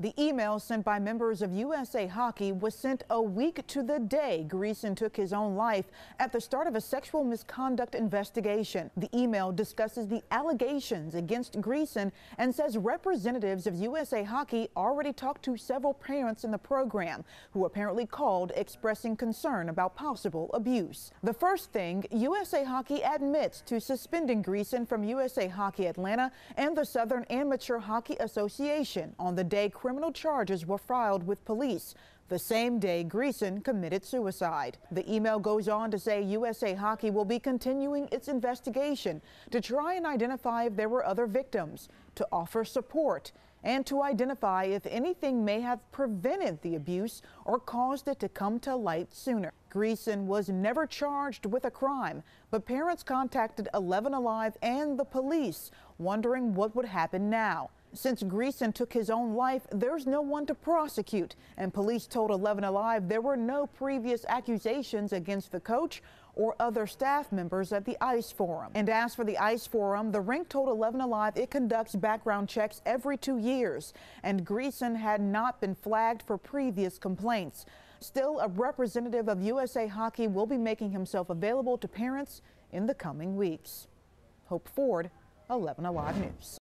The email sent by members of USA Hockey was sent a week to the day Greason took his own life at the start of a sexual misconduct investigation. The email discusses the allegations against Greason and says representatives of USA Hockey already talked to several parents in the program who apparently called expressing concern about possible abuse. The first thing, USA Hockey admits to suspending Greason from USA Hockey Atlanta and the Southern Amateur Hockey Association on the day criminal charges were filed with police, the same day Greason committed suicide. The email goes on to say USA Hockey will be continuing its investigation to try and identify if there were other victims, to offer support, and to identify if anything may have prevented the abuse or caused it to come to light sooner. Greason was never charged with a crime, but parents contacted 11 Alive and the police, wondering what would happen now. Since Greason took his own life, there's no one to prosecute, and police told 11 Alive there were no previous accusations against the coach or other staff members at the Ice Forum. And as for the Ice Forum, the rink told 11 Alive it conducts background checks every 2 years, and Greason had not been flagged for previous complaints. Still, a representative of USA Hockey will be making himself available to parents in the coming weeks. Hope Ford, 11 Alive News.